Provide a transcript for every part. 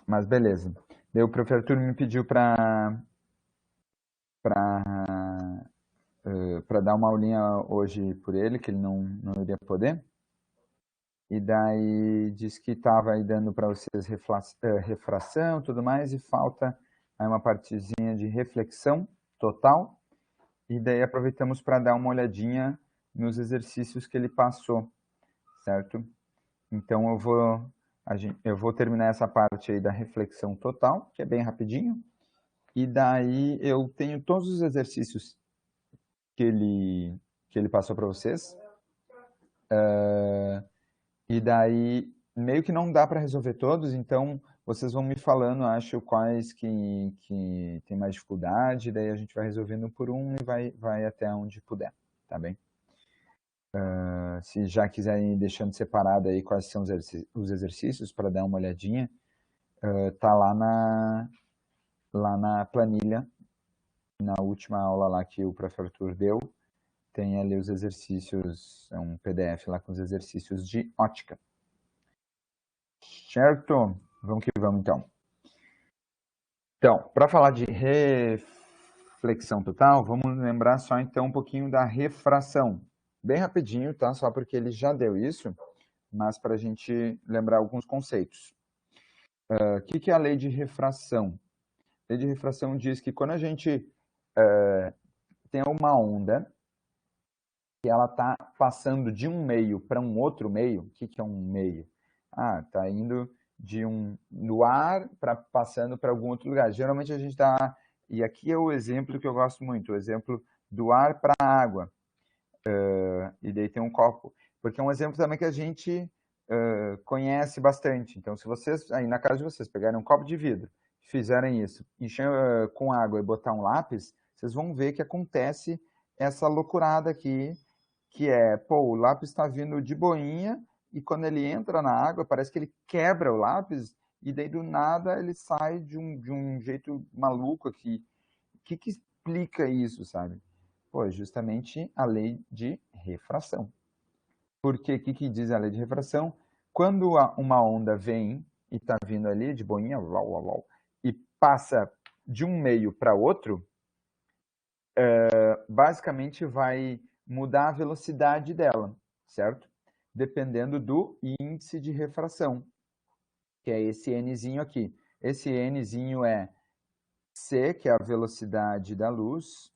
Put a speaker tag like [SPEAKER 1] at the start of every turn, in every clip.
[SPEAKER 1] Mas beleza. Daí o professor Arthur me pediu para dar uma aulinha hoje por ele, que ele não iria poder. E daí disse que estava aí dando para vocês refração e tudo mais, e falta aí uma partezinha de reflexão total. E daí aproveitamos para dar uma olhadinha nos exercícios que ele passou, certo? Então eu vou terminar essa parte aí da reflexão total, que é bem rapidinho. E daí eu tenho todos os exercícios que ele passou para vocês. E daí meio que não dá para resolver todos, então vocês vão me falando, acho, quais que tem mais dificuldade, daí a gente vai resolvendo por um e vai até onde puder, tá bem? Se já quiserem ir deixando separado aí quais são os exercícios para dar uma olhadinha, tá lá na planilha, na última aula lá que o professor Arthur deu, tem ali os exercícios, é um PDF lá com os exercícios de ótica. Certo? Vamos que vamos, então. Então, para falar de reflexão total, vamos lembrar só, então, um pouquinho da refração. Bem rapidinho, tá? Só porque ele já deu isso, mas para a gente lembrar alguns conceitos. O que é a lei de refração? A lei de refração diz que quando a gente tem uma onda que ela está passando de um meio para um outro meio, o que é um meio? Está indo do ar passando para algum outro lugar. Geralmente a gente está... E aqui é o exemplo que eu gosto muito, o exemplo do ar para a água. E daí tem um copo. Porque é um exemplo também que a gente conhece bastante. Então, se vocês, aí na casa de vocês, pegarem um copo de vidro, fizerem isso, encher com água e botar um lápis, vocês vão ver que acontece essa loucurada aqui, que é, o lápis está vindo de boinha, e quando ele entra na água, parece que ele quebra o lápis, e daí do nada ele sai de um jeito maluco aqui. O que explica isso, sabe? Justamente a lei de refração. Porque o que diz a lei de refração? Quando uma onda vem e está vindo ali de boinha, e passa de um meio para outro, basicamente vai mudar a velocidade dela, certo? Dependendo do índice de refração, que é esse nzinho aqui. Esse nzinho é c, que é a velocidade da luz,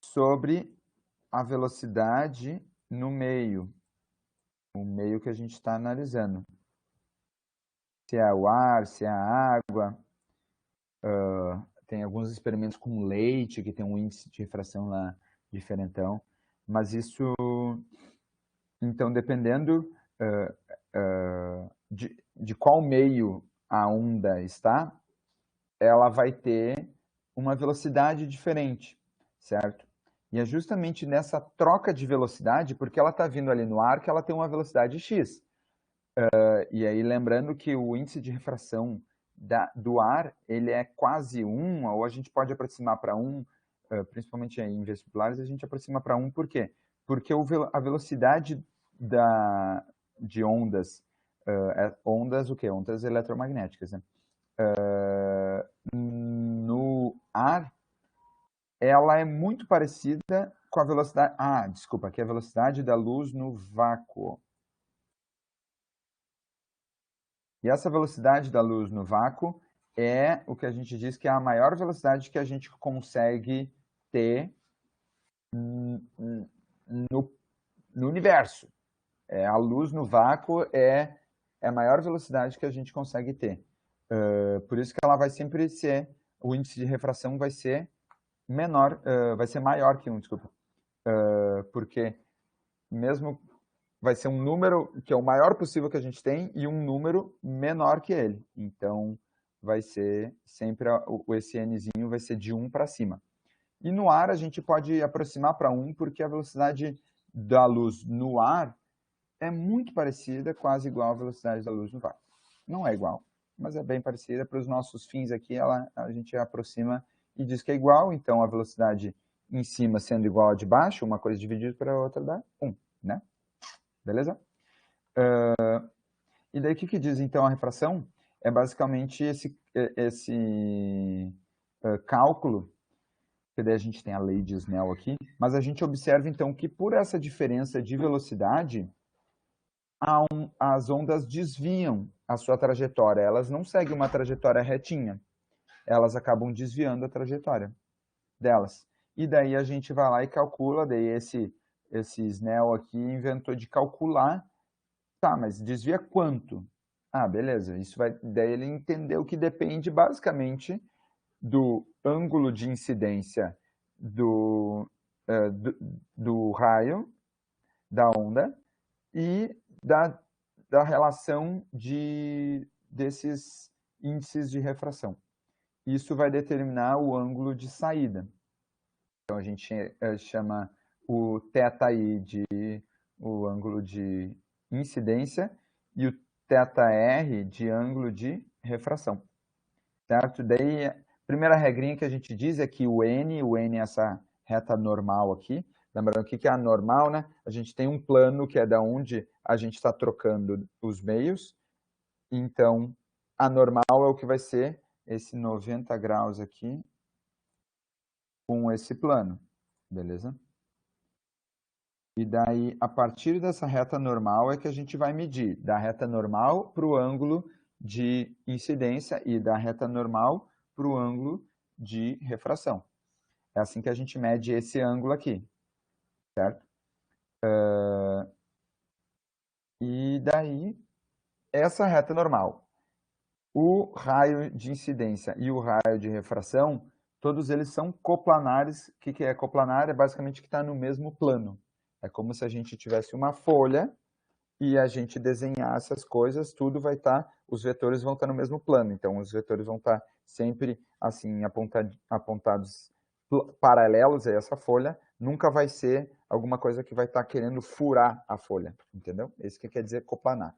[SPEAKER 1] sobre a velocidade no meio, o meio que a gente está analisando. Se é o ar, se é a água. Tem alguns experimentos com leite, que tem um índice de refração lá diferentão. Mas isso... Então, dependendo de qual meio a onda está, ela vai ter uma velocidade diferente, certo? E é justamente nessa troca de velocidade, porque ela está vindo ali no ar, que ela tem uma velocidade x. E aí, lembrando que o índice de refração do ar, ele é quase 1, ou a gente pode aproximar para 1, principalmente em vestibulares, a gente aproxima para 1, por quê? Porque a velocidade de ondas, ondas o quê? Ondas eletromagnéticas, né? No ar, ela é muito parecida com a velocidade... desculpa, aqui é a velocidade da luz no vácuo. E essa velocidade da luz no vácuo é o que a gente diz que é a maior velocidade que a gente consegue ter no universo. A luz no vácuo é a maior velocidade que a gente consegue ter. Por isso que ela vai sempre ser, o índice de refração vai ser menor, vai ser maior que 1, desculpa. Porque mesmo vai ser um número que é o maior possível que a gente tem e um número menor que ele. Então, vai ser sempre, esse nzinho vai ser de 1 para cima. E no ar, a gente pode aproximar para 1, porque a velocidade da luz no ar é muito parecida, quase igual à velocidade da luz no vácuo. Não é igual, mas é bem parecida. Para os nossos fins aqui, a gente aproxima e diz que é igual. Então, a velocidade em cima sendo igual a de baixo, uma coisa dividida para a outra dá 1, né? beleza? E daí o que diz então a refração? É basicamente esse cálculo, que daí a gente tem a lei de Snell aqui, mas a gente observa então que por essa diferença de velocidade, as ondas desviam a sua trajetória, elas não seguem uma trajetória retinha, elas acabam desviando a trajetória delas. E daí a gente vai lá e calcula, daí esse Snell aqui inventou de calcular, tá, mas desvia quanto? Ah, beleza, isso vai, daí ele entendeu que depende basicamente do ângulo de incidência do raio, da onda, e da relação desses índices de refração. Isso vai determinar o ângulo de saída. Então, a gente chama o θi de o ângulo de incidência e o θr de ângulo de refração. Certo? Daí, a primeira regrinha que a gente diz é que o n é essa reta normal aqui. Lembrando o que é a normal, né? A gente tem um plano que é da onde a gente está trocando os meios. Então, a normal é o que vai ser esse 90 graus aqui com esse plano, beleza? E daí, a partir dessa reta normal é que a gente vai medir da reta normal para o ângulo de incidência e da reta normal para o ângulo de refração. É assim que a gente mede esse ângulo aqui, certo? E daí, essa reta normal, o raio de incidência e o raio de refração, todos eles são coplanares. O que é coplanar? É basicamente que está no mesmo plano. É como se a gente tivesse uma folha e a gente desenhasse as coisas, tudo vai estar, os vetores vão estar no mesmo plano. Então, os vetores vão estar sempre assim, apontados paralelos a essa folha, nunca vai ser alguma coisa que vai estar querendo furar a folha, entendeu? Isso que quer dizer coplanar.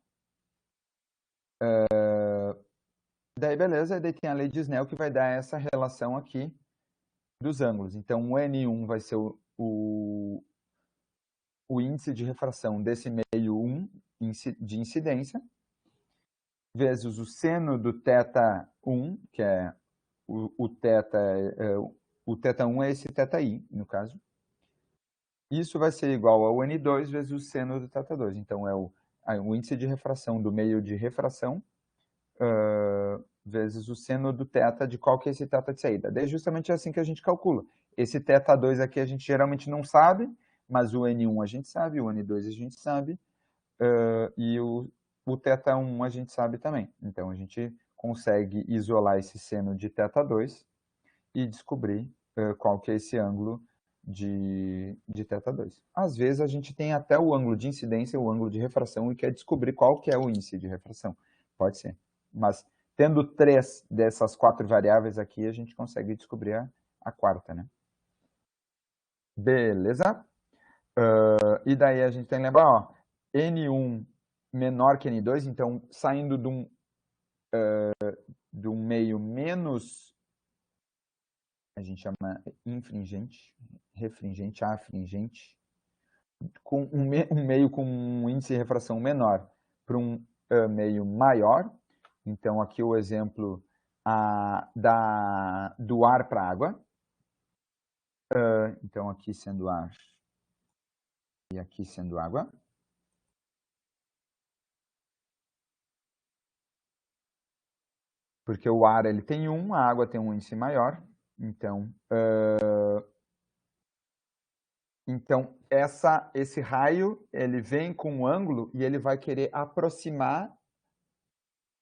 [SPEAKER 1] Daí, beleza, daí tem a lei de Snell que vai dar essa relação aqui dos ângulos. Então, o N1 vai ser o índice de refração desse meio 1 de incidência, vezes o seno do θ1, que é o θ1 é esse θi, no caso. Isso vai ser igual ao N2 vezes o seno do θ2. Então, é o índice de refração do meio de refração vezes o seno do θ de qual que é esse θ de saída. Daí, justamente é assim que a gente calcula. Esse θ2 aqui a gente geralmente não sabe, mas o N1 a gente sabe, o N2 a gente sabe, e o θ1 a gente sabe também. Então, a gente consegue isolar esse seno de θ2 e descobrir qual que é esse ângulo de θ2. Às vezes, a gente tem até o ângulo de incidência, o ângulo de refração, e quer descobrir qual que é o índice de refração. Pode ser. Mas, tendo 3 dessas 4 variáveis aqui, a gente consegue descobrir a quarta, né? Beleza? E daí a gente tem que lembrar, ó, N1 menor que N2, então saindo de um meio menos, a gente chama infringente, refringente, afringente, com um meio com um índice de refração menor para um meio maior. Então, aqui o exemplo do ar para água. Então, aqui sendo ar e aqui sendo água. Porque o ar ele tem 1, a água tem um índice maior. Então, esse raio ele vem com um ângulo e ele vai querer aproximar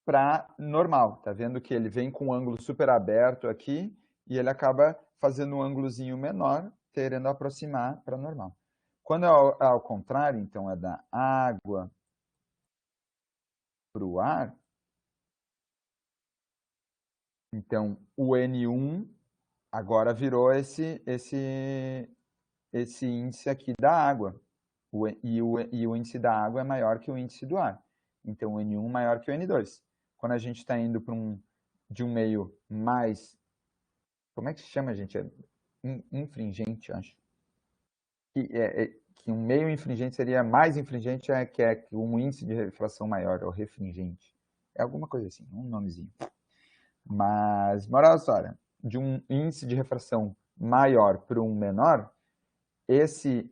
[SPEAKER 1] para normal. Tá vendo que ele vem com um ângulo super aberto aqui e ele acaba fazendo um ângulozinho menor, querendo aproximar para normal. Quando é ao contrário, então é da água para o ar, então o N1 agora virou esse índice aqui da água. E o índice da água é maior que o índice do ar. Então, o N1 maior que o N2. Quando a gente está indo para de um meio mais... Como é que se chama, gente? É infringente, acho. que um meio infringente seria mais infringente, que é um índice de refração maior, ou refringente. É alguma coisa assim, um nomezinho. Mas, moral da história, de um índice de refração maior para um menor, esse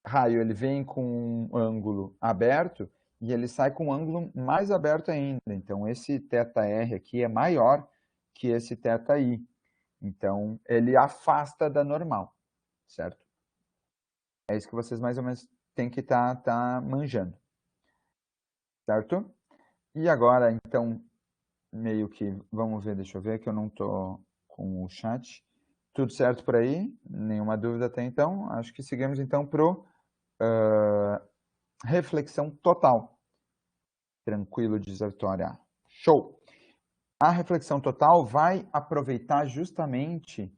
[SPEAKER 1] raio ele vem com um ângulo aberto e ele sai com um ângulo mais aberto ainda. Então, esse θr aqui é maior que esse θi. Então, ele afasta da normal, certo? É isso que vocês mais ou menos têm que tá manjando, certo? E agora, então, meio que, vamos ver, deixa eu ver que eu não estou com o chat. Tudo certo por aí? Nenhuma dúvida até então? Acho que seguimos então para reflexão total. Tranquilo, diz a Vitória. Show! A reflexão total vai aproveitar justamente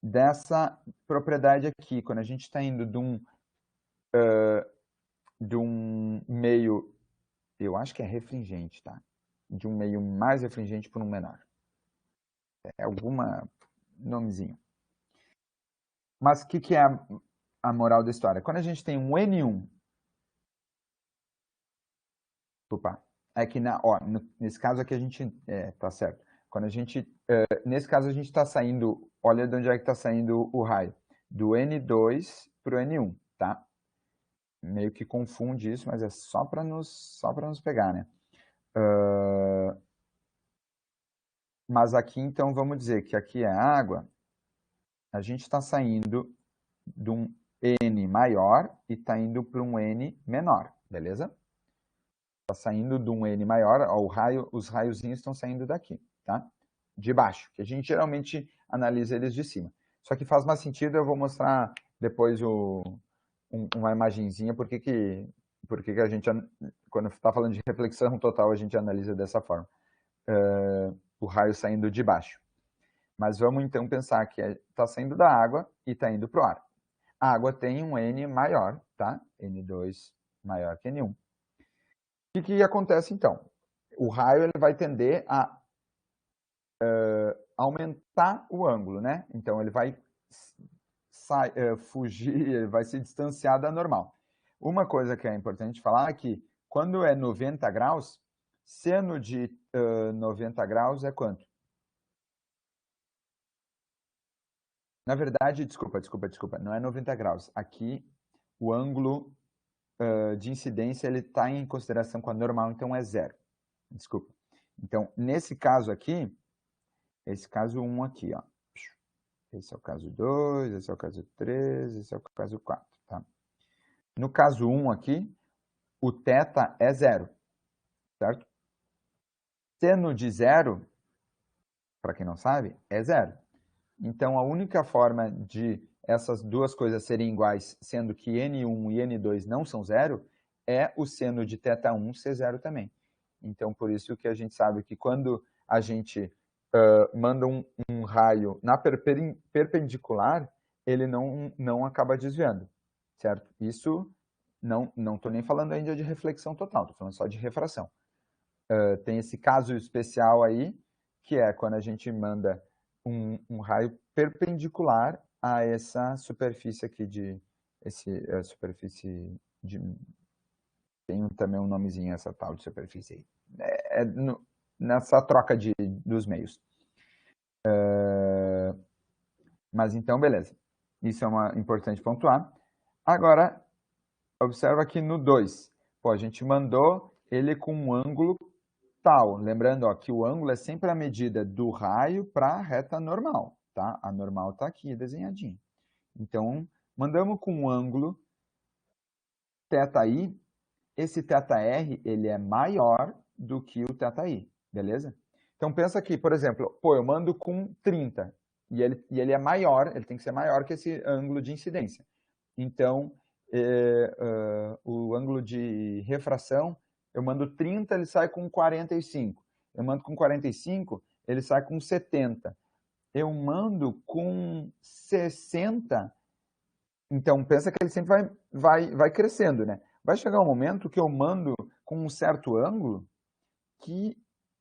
[SPEAKER 1] dessa propriedade aqui. Quando a gente está indo de um meio, eu acho que é refringente, tá? De um meio mais refringente para um menor. É alguma nomezinho. Mas o que é a moral da história? Quando a gente tem um N1, opa, é que nesse caso aqui a gente, tá certo. Quando a gente, nesse caso a gente está saindo, olha de onde é que está saindo o raio, do N2 para o N1, tá? Meio que confunde isso, mas é só para nos pegar, né? Mas aqui, então, vamos dizer que aqui é água, a gente está saindo de um N maior e está indo para um N menor, beleza? Está saindo de um N maior, ó, os raiozinhos estão saindo daqui, tá? De baixo, que a gente geralmente analisa eles de cima. Só que faz mais sentido, eu vou mostrar depois uma imagenzinha, porque a gente, quando está falando de reflexão total, a gente analisa dessa forma. O raio saindo de baixo. Mas vamos então pensar que está saindo da água e está indo para o ar. A água tem um N maior, tá? N2 maior que N1. O que acontece então? O raio ele vai tender a aumentar o ângulo, né? Então ele vai fugir, ele vai se distanciar da normal. Uma coisa que é importante falar é que quando é 90 graus, seno de 90 graus é quanto? Na verdade, desculpa, não é 90 graus. Aqui o ângulo de incidência ele está em consideração com a normal, então é zero. Desculpa. Então, nesse caso aqui, esse caso 1 aqui, ó. Esse é o caso 2, esse é o caso 3, esse é o caso 4, tá? No caso 1 aqui, o θ é zero, certo? Seno de zero, para quem não sabe, é zero. Então, a única forma de essas duas coisas serem iguais, sendo que N1 e N2 não são zero, é o seno de θ1 ser zero também. Então, por isso que a gente sabe que quando a gente manda um raio na perpendicular, ele não acaba desviando, certo? Isso, não estou nem falando ainda de reflexão total, estou falando só de refração. Tem esse caso especial aí, que é quando a gente manda um raio perpendicular a essa superfície aqui superfície de... Tem também um nomezinho essa tal de superfície aí. Nessa troca dos meios. Mas então, beleza. Isso é importante pontuar. Agora, observa aqui no 2. Pô, a gente mandou ele com um ângulo tal. Lembrando ó, que o ângulo é sempre a medida do raio para a reta normal. Tá? A normal está aqui desenhadinha. Então, mandamos com um ângulo θi. Esse θr ele é maior do que o θi, beleza? Então, pensa aqui, por exemplo, pô, eu mando com 30 e ele é maior, ele tem que ser maior que esse ângulo de incidência. Então, o ângulo de refração, eu mando 30, ele sai com 45. Eu mando com 45, ele sai com 70. Eu mando com 60, então pensa que ele sempre vai crescendo, né? Vai chegar um momento que eu mando com um certo ângulo que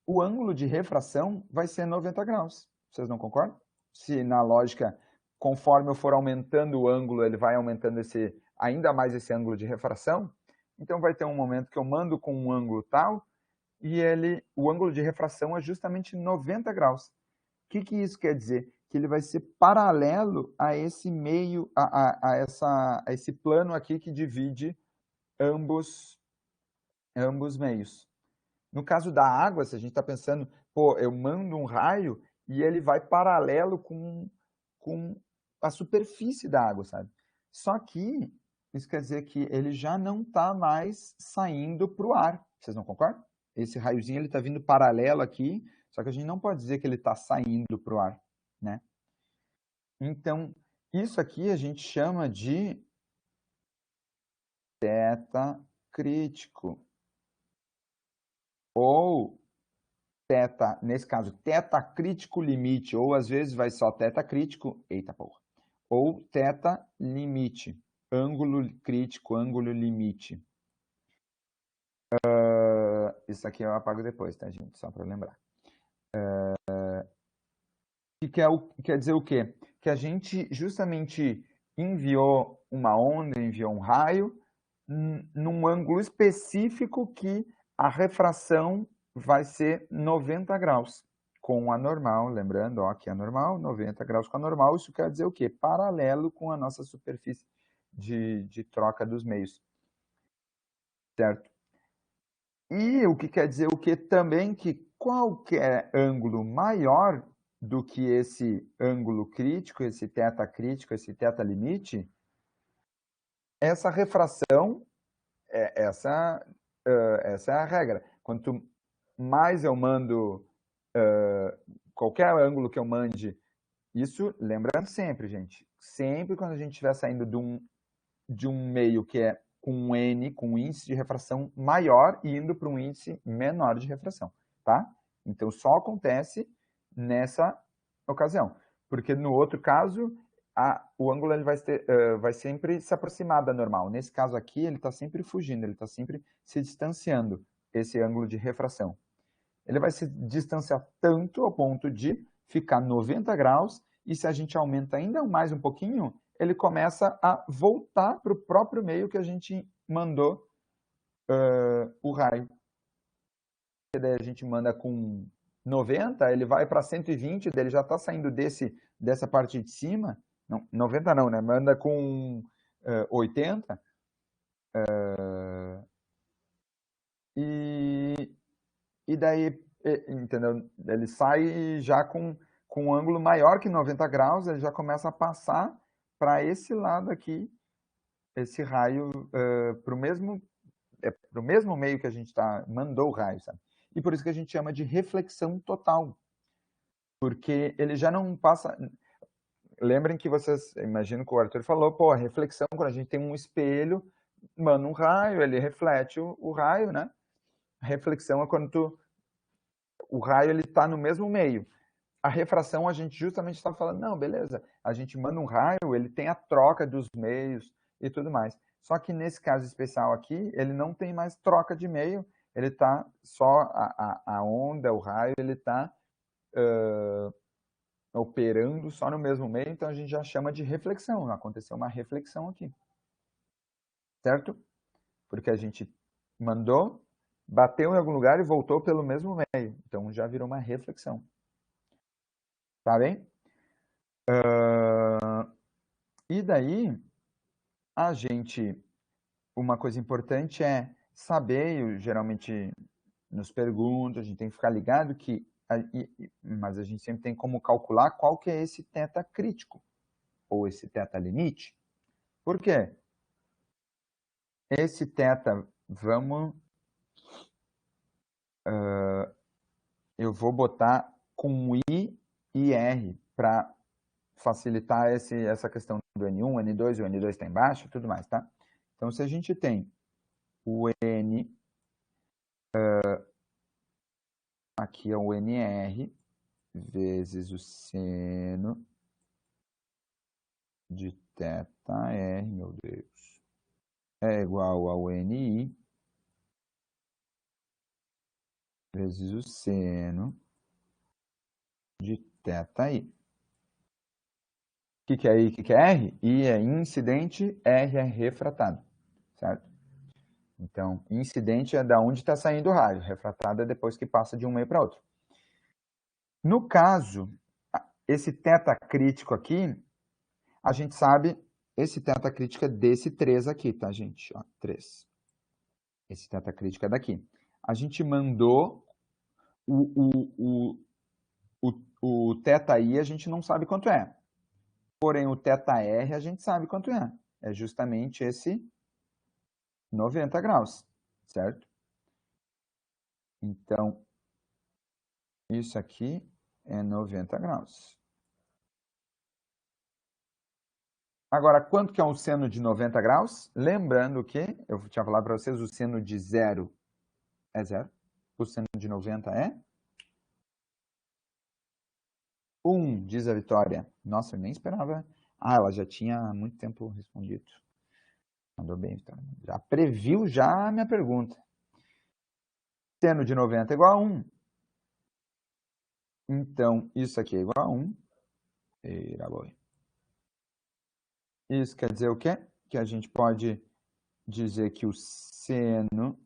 [SPEAKER 1] o ângulo de refração vai ser 90 graus. Vocês não concordam? Se na lógica, conforme eu for aumentando o ângulo, ele vai aumentando ainda mais esse ângulo de refração, então vai ter um momento que eu mando com um ângulo tal, e o ângulo de refração é justamente 90 graus. O que isso quer dizer? Que ele vai ser paralelo a esse meio, a esse plano aqui que divide ambos meios. No caso da água, se a gente está pensando, pô, eu mando um raio e ele vai paralelo com a superfície da água, sabe? Só que isso quer dizer que ele já não está mais saindo para o ar. Vocês não concordam? Esse raiozinho ele está vindo paralelo aqui, só que a gente não pode dizer que ele está saindo para o ar, né? Então, isso aqui a gente chama de θ crítico. Ou θ, nesse caso, θ crítico limite, ou às vezes vai só θ crítico, eita porra, ou θ limite, ângulo crítico, ângulo limite. Isso aqui eu apago depois, tá, gente? Só para lembrar. Quer dizer o quê? Que a gente justamente enviou uma onda, enviou um raio, num ângulo específico que a refração vai ser 90 graus com a normal, lembrando, ó, aqui a normal, 90 graus com a normal, isso quer dizer o quê? Paralelo com a nossa superfície de troca dos meios, certo? E o que quer dizer o quê? Também que qualquer ângulo maior do que esse ângulo crítico, esse θ crítico, esse θ limite, essa refração, essa é a regra. Quanto mais eu mando, qualquer ângulo que eu mande, isso, lembrando sempre, gente, sempre quando a gente estiver saindo de um meio que é com um N, com um índice de refração maior e indo para um índice menor de refração, tá? Então, só acontece nessa ocasião. Porque no outro caso, o ângulo ele vai sempre se aproximar da normal. Nesse caso aqui, ele está sempre fugindo, ele está sempre se distanciando, esse ângulo de refração. Ele vai se distanciar tanto ao ponto de ficar 90 graus, e se a gente aumenta ainda mais um pouquinho, ele começa a voltar para o próprio meio que a gente mandou o raio. Daí a gente manda com 90, ele vai para 120, daí ele já está saindo dessa parte de cima. Não, 90 não, né? Manda com 80. E daí, entendeu? Ele sai já com um ângulo maior que 90 graus, ele já começa a passar para esse lado aqui, esse raio, para o mesmo meio que a gente mandou o raio, sabe? E por isso que a gente chama de reflexão total, porque ele já não passa... Lembrem que vocês, imagino que o Arthur falou, pô, a reflexão, quando a gente tem um espelho, manda um raio, ele reflete o raio, né? A reflexão é quando o raio ele está no mesmo meio. A refração, a gente justamente está falando, não, beleza, a gente manda um raio, ele tem a troca dos meios e tudo mais. Só que nesse caso especial aqui, ele não tem mais troca de meio, ele está só, a onda, o raio, ele está operando só no mesmo meio, então a gente já chama de reflexão, aconteceu uma reflexão aqui. Certo? Porque a gente mandou, bateu em algum lugar e voltou pelo mesmo meio, então já virou uma reflexão. Tá bem? E daí, a gente, uma coisa importante é saber, geralmente nos perguntam, a gente tem que ficar ligado que, mas a gente sempre tem como calcular qual que é esse θ crítico, ou esse θ limite. Por quê? Esse θ, eu vou botar com I e R para facilitar essa questão do N1, N2, o N2 está embaixo e tudo mais, tá? Então, se a gente tem o N, aqui é o NR, vezes o seno de θr, meu Deus, é igual ao NI, vezes o seno de θi. que é I, o que é R? I é incidente, R é refratado, certo? Então, incidente é da onde está saindo o raio, refratado é depois que passa de um meio para outro. No caso, esse θ crítico aqui, a gente sabe, esse θ crítico é desse 3 aqui, tá, gente? Ó, 3. Esse θ crítico é daqui. A gente mandou o θi, a gente não sabe quanto é. Porém, o θr a gente sabe quanto é. É justamente esse 90 graus, certo? Então, isso aqui é 90 graus. Agora, quanto que é um seno de 90 graus? Lembrando que, eu tinha falado para vocês, o seno de 0 é 0. O seno de 90 é 1, diz a Vitória. Nossa, eu nem esperava. Ah, ela já tinha há muito tempo respondido. Mandou bem, Vitória. Já previu já a minha pergunta. Seno de 90 é igual a 1. Então, isso aqui é igual a 1. Isso quer dizer o quê? Que a gente pode dizer que o seno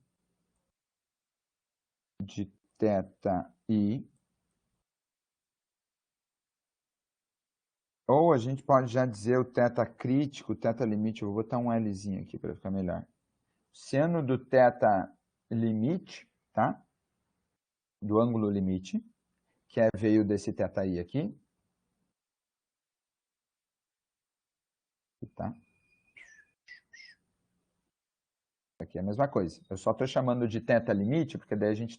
[SPEAKER 1] de θi, ou a gente pode já dizer o θ crítico, o θ limite, eu vou botar um Lzinho aqui para ficar melhor. Seno do θ limite, tá? Do ângulo limite, que veio desse θi aqui. Tá? Aqui é a mesma coisa. Eu só estou chamando de θ limite, porque daí a gente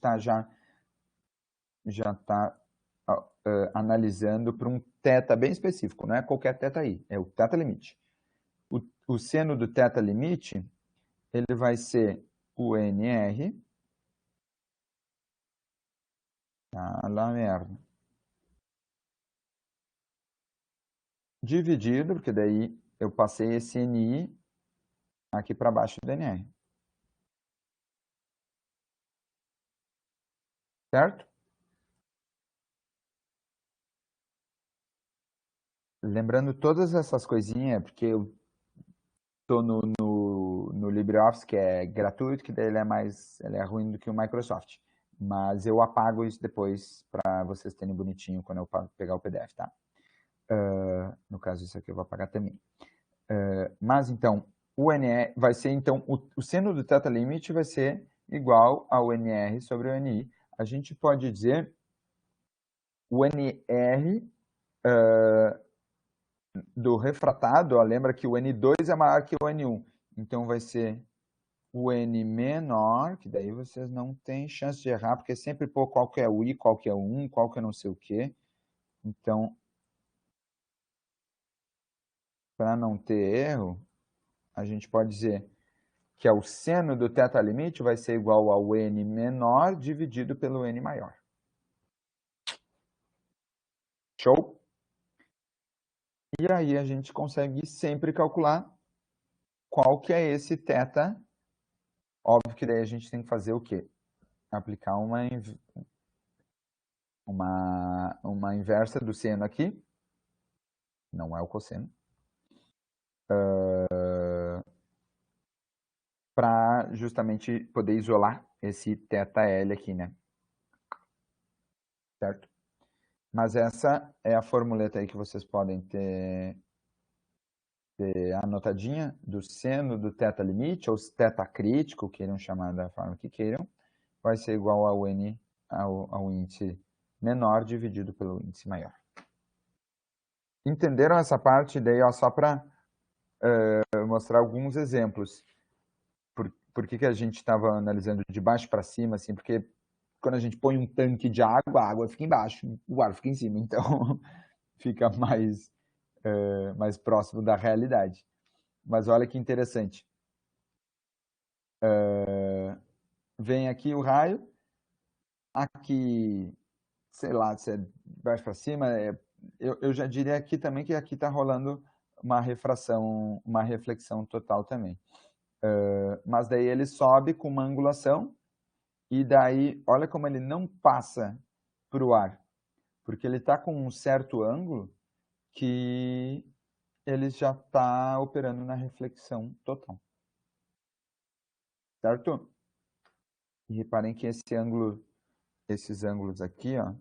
[SPEAKER 1] já está analisando para um θ bem específico, não é qualquer θi, é o θ limite. O seno do θ limite, ele vai ser o NR, tá lá merda, dividido, porque daí eu passei esse NI aqui para baixo do NR. Certo? Lembrando todas essas coisinhas, porque eu estou no LibreOffice, que é gratuito, que daí ele é ruim do que o Microsoft. Mas eu apago isso depois para vocês terem bonitinho quando eu pegar o PDF, tá? No caso, isso aqui eu vou apagar também. Mas então, o NR vai ser, então, o seno do θ limite vai ser igual ao NR sobre o NI. A gente pode dizer o NR do refratado, ó, lembra que o N2 é maior que o N1. Então, vai ser o N menor, que daí vocês não têm chance de errar, porque sempre pô qual que é o I, qual que é o 1, qual que é não sei o quê. Então, para não ter erro, a gente pode dizer que é o seno do θ limite vai ser igual ao N menor dividido pelo N maior. Show? E aí a gente consegue sempre calcular qual que é esse θ. Óbvio que daí a gente tem que fazer o quê? Aplicar uma inversa do seno aqui. Não é o cosseno. Para justamente poder isolar esse θL aqui, né? Certo? Mas essa é a formuleta aí que vocês podem ter anotadinha do seno do θ limite, ou θ crítico, queiram chamar da forma que queiram, vai ser igual ao N, ao índice menor dividido pelo índice maior. Entenderam essa parte daí, ó, só para mostrar alguns exemplos. Por que a gente estava analisando de baixo para cima, assim, porque quando a gente põe um tanque de água, a água fica embaixo, o ar fica em cima, então fica mais próximo da realidade. Mas olha que interessante. Vem aqui o raio, aqui, sei lá, se é de baixo para cima, eu já diria aqui também que aqui está rolando uma refração, uma reflexão total também. Mas daí ele sobe com uma angulação, e daí, olha como ele não passa para o ar, porque ele está com um certo ângulo que ele já está operando na reflexão total. Certo? E reparem que esses ângulos aqui, ó,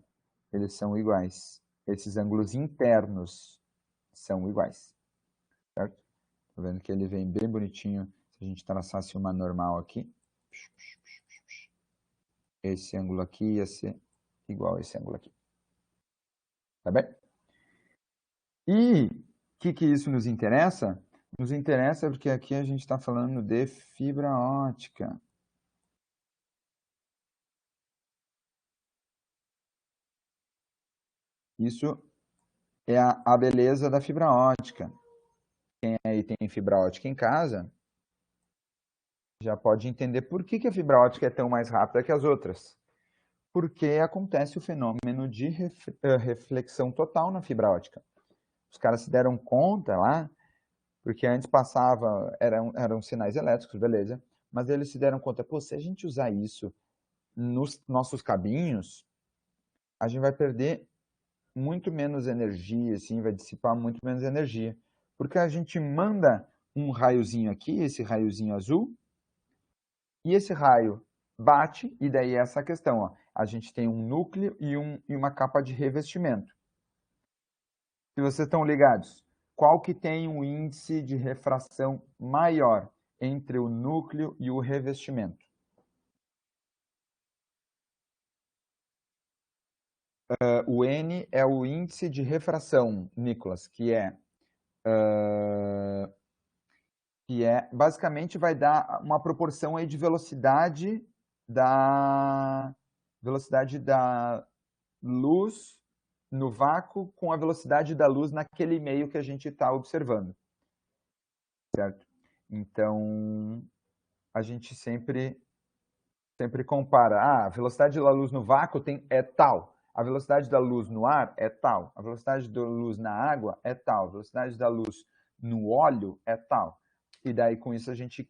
[SPEAKER 1] eles são iguais. Esses ângulos internos são iguais. Certo? Tá vendo que ele vem bem bonitinho. Se a gente traçasse uma normal aqui, esse ângulo aqui ia ser igual a esse ângulo aqui. Tá bem? E o que isso nos interessa? Nos interessa porque aqui a gente está falando de fibra ótica. Isso é a beleza da fibra ótica. Quem aí tem fibra ótica em casa já pode entender por que a fibra ótica é tão mais rápida que as outras. Porque acontece o fenômeno de reflexão total na fibra ótica. Os caras se deram conta lá, porque antes passava, eram sinais elétricos, beleza, mas eles se deram conta, pô, se a gente usar isso nos nossos cabinhos, a gente vai perder muito menos energia, assim, vai dissipar muito menos energia. Porque a gente manda um raiozinho aqui, esse raiozinho azul, e esse raio bate, e daí é essa questão, ó, a gente tem um núcleo e uma capa de revestimento. Se vocês estão ligados, qual que tem um índice de refração maior entre o núcleo e o revestimento? O N é o índice de refração, Nicolas, que basicamente vai dar uma proporção aí de velocidade da luz no vácuo com a velocidade da luz naquele meio que a gente está observando, certo? Então, a gente sempre compara, a velocidade da luz no vácuo é tal, a velocidade da luz no ar é tal, a velocidade da luz na água é tal, a velocidade da luz no óleo é tal. E daí, com isso, a gente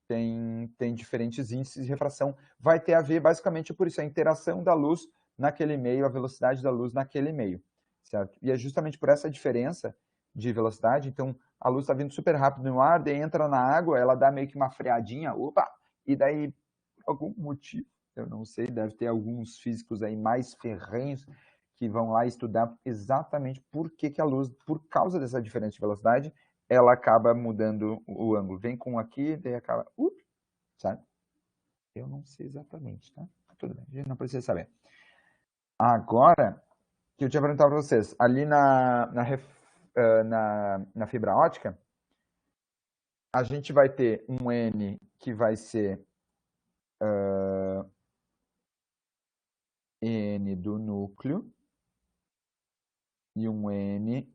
[SPEAKER 1] tem diferentes índices de refração. Vai ter a ver, basicamente, por isso, a interação da luz naquele meio, a velocidade da luz naquele meio, certo? E é justamente por essa diferença de velocidade, então, a luz está vindo super rápido no ar, daí entra na água, ela dá meio que uma freadinha, opa, e daí, por algum motivo, eu não sei, deve ter alguns físicos aí mais ferrenhos que vão lá estudar exatamente por que a luz, por causa dessa diferença de velocidade, ela acaba mudando o ângulo. Vem com aqui, daí acaba... sabe? Eu não sei exatamente, tá? Tudo bem, a gente não precisa saber. Agora, que eu tinha perguntado para vocês, ali na fibra ótica, a gente vai ter um N que vai ser N do núcleo e um N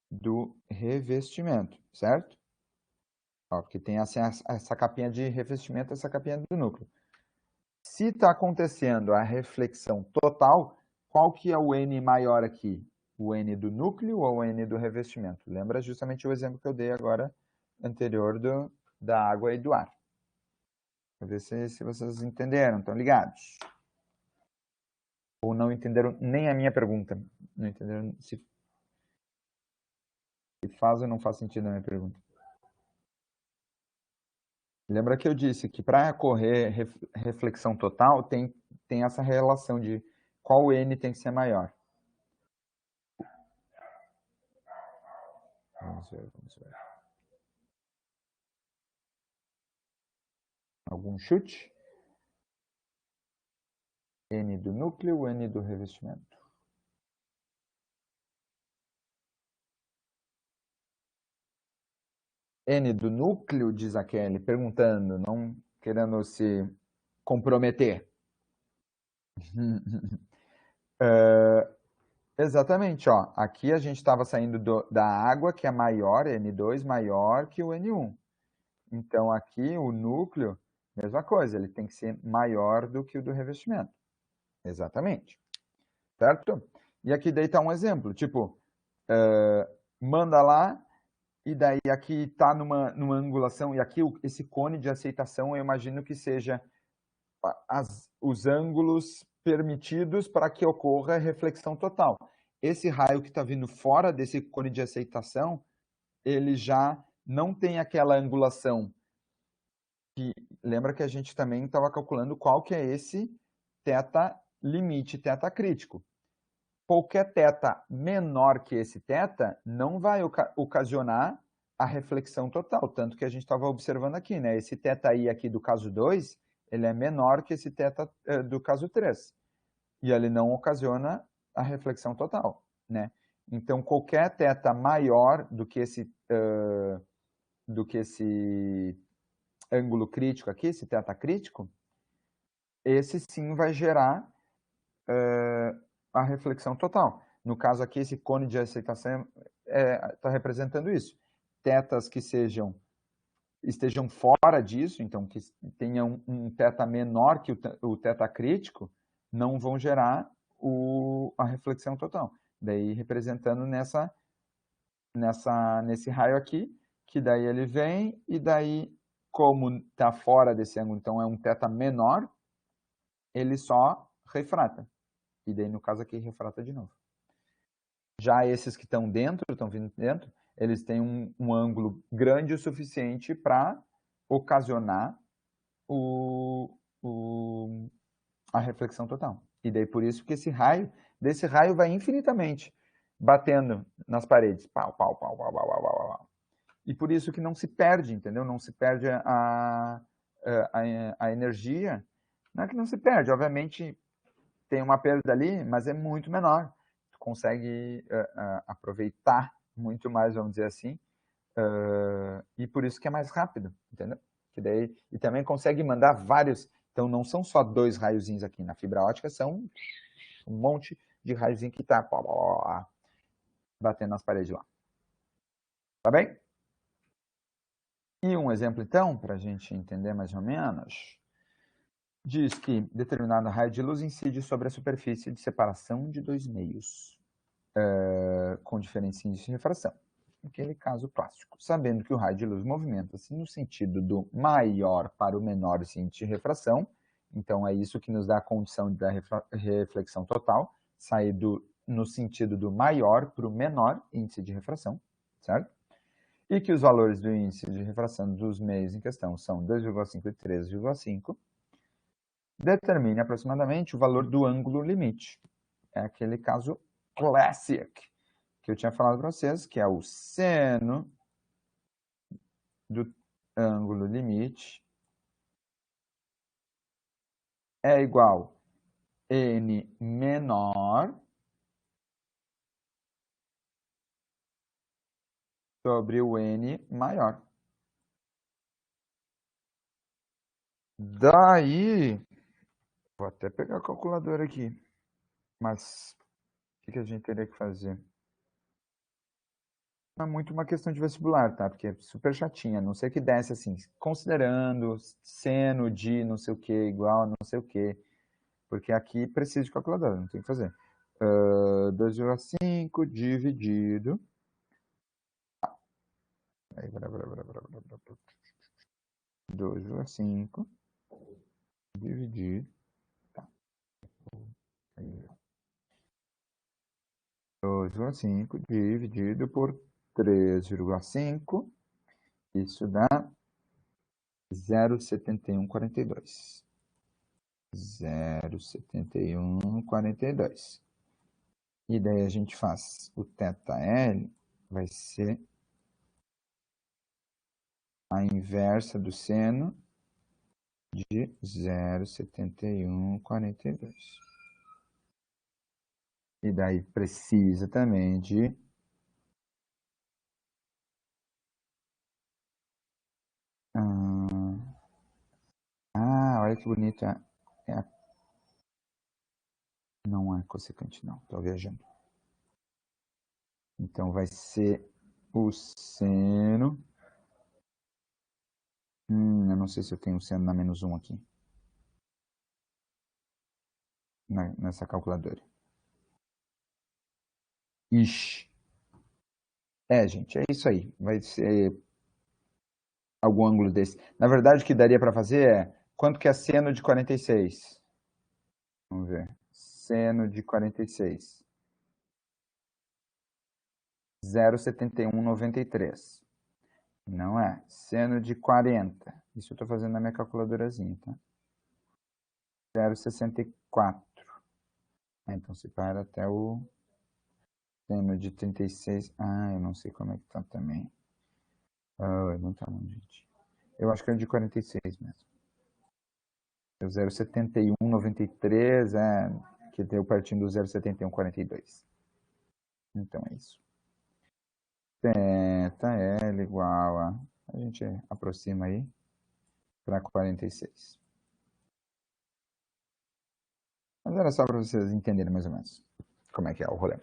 [SPEAKER 1] do revestimento, certo? Ó, porque tem essa capinha de revestimento, essa capinha do núcleo. Se está acontecendo a reflexão total, qual que é o N maior aqui? O N do núcleo ou o N do revestimento? Lembra justamente o exemplo que eu dei agora, anterior da água e do ar. Vou ver se vocês entenderam, estão ligados? Ou não entenderam nem a minha pergunta? Não entenderam se faz ou não faz sentido a minha pergunta? Lembra que eu disse que para ocorrer reflexão total, tem essa relação de qual N tem que ser maior. Vamos ver. Algum chute? N do núcleo, N do revestimento. N do núcleo, diz a Kelly, perguntando, não querendo se comprometer. Exatamente, ó. Aqui a gente estava saindo da água, que é maior, N2 maior que o N1. Então aqui o núcleo, mesma coisa, ele tem que ser maior do que o do revestimento. Exatamente. Certo? E aqui daí está um exemplo, tipo, manda lá, e daí aqui está numa angulação, e aqui esse cone de aceitação, eu imagino que seja os ângulos permitidos para que ocorra a reflexão total. Esse raio que está vindo fora desse cone de aceitação ele já não tem aquela angulação. Lembra que a gente também estava calculando qual que é esse θ limite, θ crítico. Qualquer θ menor que esse θ não vai ocasionar a reflexão total, tanto que a gente estava observando aqui, né? Esse θi aqui do caso 2, ele é menor que esse θ do caso 3. E ele não ocasiona a reflexão total, né? Então, qualquer θ maior do que esse ângulo crítico aqui, esse θ crítico, esse sim vai gerar a reflexão total. No caso aqui, esse cone de aceitação está representando isso. Tetas que estejam fora disso, então que tenham um θ menor que o θ crítico, não vão gerar a reflexão total. Daí representando nesse raio aqui, que daí ele vem e daí, como está fora desse ângulo, então é um θ menor, ele só refrata. E daí, no caso aqui, refrata de novo. Já esses que estão vindo dentro, eles têm um ângulo grande o suficiente para ocasionar a reflexão total. E daí, por isso que desse raio vai infinitamente batendo nas paredes. Pau, pau, pau, pau, pau, pau, pau, pau. E por isso que não se perde, entendeu? Não se perde a energia. Não é que não se perde, obviamente tem uma perda ali, mas é muito menor. Tu consegue aproveitar muito mais, vamos dizer assim, e por isso que é mais rápido, entendeu? E também consegue mandar vários. Então não são só 2 raiozinhos aqui. Na fibra ótica são um monte de raiozinho que está batendo nas paredes lá. Tá bem? E um exemplo, então, para a gente entender mais ou menos, diz que determinado raio de luz incide sobre a superfície de separação de 2 meios, com diferença de refração. Aquele caso clássico. Sabendo que o raio de luz movimenta-se no sentido do maior para o menor índice de refração, então é isso que nos dá a condição da reflexão total, sair no sentido do maior para o menor índice de refração, certo? E que os valores do índice de refração dos meios em questão são 2,5 e 3,5, determine aproximadamente o valor do ângulo limite. É aquele caso classic que eu tinha falado para vocês, que é o seno do ângulo limite é igual a n menor sobre o n maior. Daí, vou até pegar a calculadora aqui, mas o que a gente teria que fazer? Não é muito uma questão de vestibular, tá? Porque é super chatinha, não sei o que desce assim, considerando seno de não sei o que igual a não sei o que, porque aqui precisa de calculadora, não tem o que fazer. 2,5 dividido 2,5 dividido 2,5 dividido por 3,5, isso dá 0,7142. 0,7142. E daí a gente faz o θL, vai ser a inversa do seno de 0,7142. E daí precisa também de olha que bonito. Não é cossecante, não. Estou viajando. Então vai ser o seno. Eu não sei se eu tenho seno na menos 1 aqui. Nessa calculadora. Ixi. Gente, é isso aí. Vai ser algum ângulo desse. Na verdade, o que daria para fazer é, quanto que é seno de 46? Vamos ver. Seno de 46. 0,7193. Não é. Seno de 40. Isso eu estou fazendo na minha calculadorazinha, tá? 0,64. Então se para até o seno de 36. Eu não sei como é que tá também. Não tá não, gente. Eu acho que é de 46 mesmo. O 0,7193 que deu partindo do 0,7142. Então é isso. Teta L igual a gente aproxima aí para 46. Mas era só para vocês entenderem mais ou menos como é que é o rolê.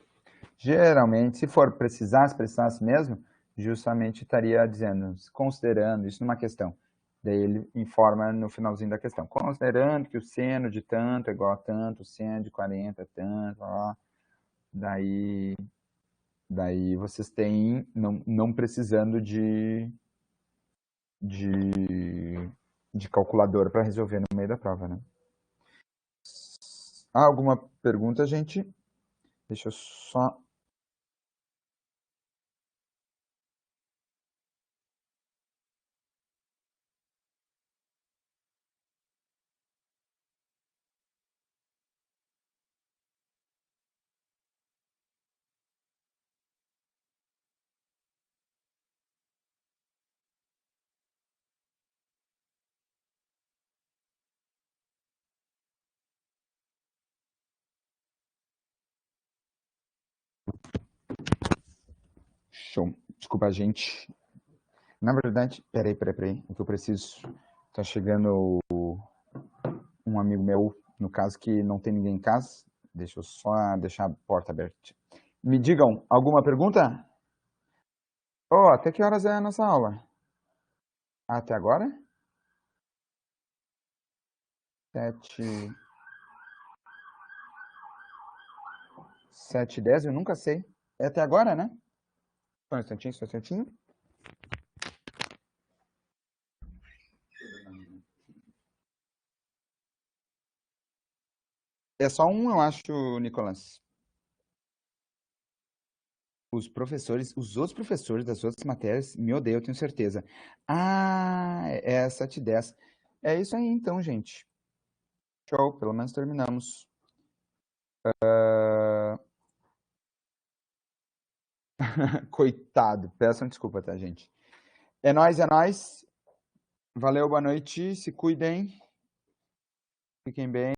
[SPEAKER 1] Geralmente, se for precisasse mesmo, justamente estaria dizendo, considerando isso numa questão. Daí ele informa no finalzinho da questão. Considerando que o seno de tanto é igual a tanto, o seno de 40 é tanto, ó, daí vocês têm, não precisando de calculadora para resolver no meio da prova, né? Alguma pergunta, gente? Deixa eu só... Show. Desculpa, gente. Na verdade, peraí, o que eu preciso. Tá chegando um amigo meu, no caso que não tem ninguém em casa. Deixa eu só deixar a porta aberta. Me digam, alguma pergunta? Até que horas é a nossa aula? Até agora? 7h10, eu nunca sei. É até agora, né? Só um instantinho, só um instantinho. É só um, eu acho, Nicolas. Os outros professores das outras matérias me odeiam, eu tenho certeza. É 7h10. É isso aí então, gente. Show, pelo menos terminamos. Coitado, peçam desculpa, tá, gente? É nóis, é nóis. Valeu, boa noite, se cuidem. Fiquem bem.